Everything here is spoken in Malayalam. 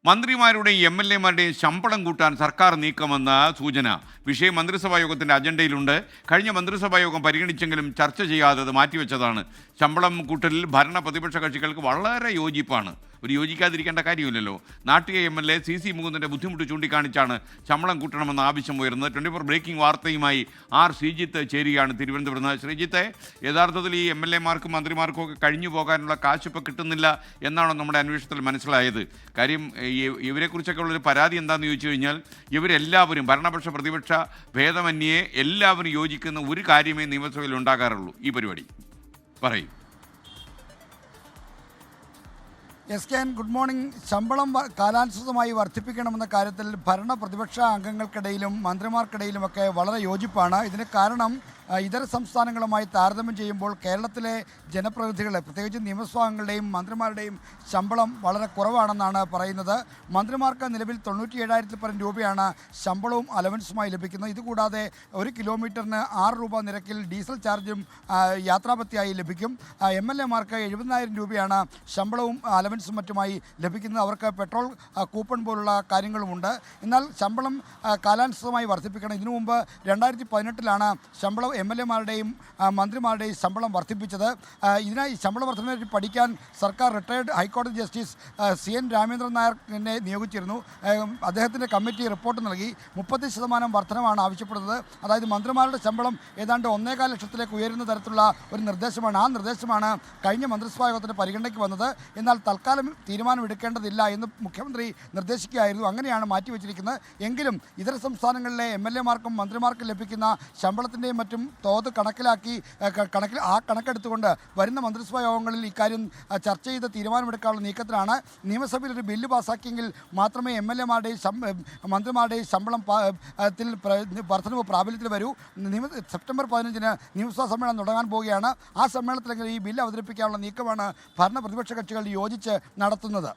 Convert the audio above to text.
മന്ത്രിമാരുടെയും എം എൽ എമാരുടെയും ശമ്പളം കൂട്ടാൻ സർക്കാർ നീക്കമെന്ന സൂചന. വിഷയം മന്ത്രിസഭാ യോഗത്തിൻ്റെ അജണ്ടയിലുണ്ട്. കഴിഞ്ഞ മന്ത്രിസഭാ യോഗം പരിഗണിച്ചെങ്കിലും ചർച്ച ചെയ്യാതെ അത് മാറ്റിവെച്ചതാണ്. ശമ്പളം കൂട്ടലിൽ ഭരണ പ്രതിപക്ഷ കക്ഷികൾക്ക് വളരെ യോജിപ്പാണ്. ഒരു യോജിക്കാതിരിക്കേണ്ട കാര്യമില്ലല്ലോ. Nattika M L A CC മുകുന്ദൻ്റെ ബുദ്ധിമുട്ട് ചൂണ്ടിക്കാണിച്ചാണ് ശമ്പളം കൂട്ടണമെന്ന ആവശ്യം ഉയർന്നത്. 24 ബ്രേക്കിംഗ് വാർത്തയുമായി ആർ ശ്രീജിത്ത് ചേരുകയാണ് തിരുവനന്തപുരത്ത് നിന്ന്. ശ്രീജിത്തെ, യഥാർത്ഥത്തിൽ ഈ എം എൽ എമാർക്കും മന്ത്രിമാർക്കും ഒക്കെ കഴിഞ്ഞു പോകാനുള്ള കാശ് ഇപ്പോൾ കിട്ടുന്നില്ല എന്നാണോ നമ്മുടെ അന്വേഷണത്തിൽ മനസ്സിലായത്? കാര്യം ഇവരെക്കുറിച്ചൊക്കെ ഉള്ളൊരു പരാതി എന്താണെന്ന് ചോദിച്ചു കഴിഞ്ഞാൽ, ഇവരെല്ലാവരും ഭരണപക്ഷ പ്രതിപക്ഷ ഭേദമന്യേ എല്ലാവരും യോജിക്കുന്ന ഒരു കാര്യമേ നിയമസഭയിൽ ഉണ്ടാകാറുള്ളൂ. ഈ പരിപാടി പറയും. SKN, good morning. ശമ്പളം കാലാനുസൃതമായി വർദ്ധിപ്പിക്കണമെന്ന കാര്യത്തിൽ ഭരണ പ്രതിപക്ഷ അംഗങ്ങൾക്കിടയിലും മന്ത്രിമാർക്കിടയിലുമൊക്കെ വളരെ യോജിപ്പാണ്. ഇതിന് കാരണം ഇതര സംസ്ഥാനങ്ങളുമായി താരതമ്യം ചെയ്യുമ്പോൾ കേരളത്തിലെ ജനപ്രതിനിധികളെ, പ്രത്യേകിച്ച് നിയമസഭാംഗങ്ങളുടെയും മന്ത്രിമാരുടെയും ശമ്പളം വളരെ കുറവാണെന്നാണ് പറയുന്നത്. മന്ത്രിമാർക്ക് നിലവിൽ 97,000 പരം രൂപയാണ് ശമ്പളവും അലവൻസുമായി ലഭിക്കുന്നത്. ഇതുകൂടാതെ 1 കിലോമീറ്ററിന് 6 രൂപ നിരക്കിൽ ഡീസൽ ചാർജും യാത്രാപത്തിയായി ലഭിക്കും. ML എമാർക്ക് 70,000 രൂപയാണ് ശമ്പളവും അലവൻസും മറ്റുമായി ലഭിക്കുന്നത്. അവർക്ക് പെട്രോൾ കൂപ്പൺ പോലുള്ള കാര്യങ്ങളുമുണ്ട്. എന്നാൽ ശമ്പളം കാലാനുസൃതമായി വർദ്ധിപ്പിക്കണം. ഇതിനു മുമ്പ് 2018 ശമ്പളം ML എമാരുടെയും മന്ത്രിമാരുടെയും ശമ്പളം വർദ്ധിപ്പിച്ചത്. ഇതിനായി ശമ്പള വർധനയെ പഠിക്കാൻ സർക്കാർ റിട്ടയർഡ് ഹൈക്കോടതി ജസ്റ്റിസ് CN രാമേന്ദ്രൻ നായരെ നിയോഗിച്ചിരുന്നു. അദ്ദേഹത്തിൻ്റെ കമ്മിറ്റി റിപ്പോർട്ട് നൽകി 30% വർധനമാണ് ആവശ്യപ്പെടുന്നത്. അതായത് മന്ത്രിമാരുടെ ശമ്പളം ഏതാണ്ട് 1.25 ലക്ഷത്തിലേക്ക് ഉയരുന്ന തരത്തിലുള്ള ഒരു നിർദ്ദേശമാണ്. ആ നിർദ്ദേശമാണ് കഴിഞ്ഞ മന്ത്രിസഭാ യോഗത്തിൻ്റെ പരിഗണനയ്ക്ക് വന്നത്. എന്നാൽ തൽക്കാലം തീരുമാനമെടുക്കേണ്ടതില്ല എന്ന് മുഖ്യമന്ത്രി നിർദ്ദേശിക്കുകയായിരുന്നു. അങ്ങനെയാണ് മാറ്റിവെച്ചിരിക്കുന്നത്. എങ്കിലും ഇതര സംസ്ഥാനങ്ങളിലെ ML എമാർക്കും മന്ത്രിമാർക്കും ലഭിക്കുന്ന ശമ്പളത്തിൻ്റെയും മറ്റും തോത് കണക്കെടുത്തുകൊണ്ട് വരുന്ന മന്ത്രിസഭാ യോഗങ്ങളിൽ ഇക്കാര്യം ചർച്ച ചെയ്ത് തീരുമാനമെടുക്കാനുള്ള നീക്കത്തിലാണ്. നിയമസഭയിൽ ഒരു ബില്ല് പാസ്സാക്കിയെങ്കിൽ മാത്രമേ ML എമാരുടെയും മന്ത്രിമാരുടെയും ശമ്പളം വർധനവ് പ്രാബല്യത്തിൽ വരൂ. സെപ്റ്റംബർ 15 നിയമസഭാ സമ്മേളനം തുടങ്ങാൻ പോവുകയാണ്. ആ സമ്മേളനത്തിലെങ്കിലും ഈ ബില്ല് അവതരിപ്പിക്കാനുള്ള നീക്കമാണ് ഭരണ പ്രതിപക്ഷ കക്ഷികൾ യോജിച്ച് നടത്തുന്നത്.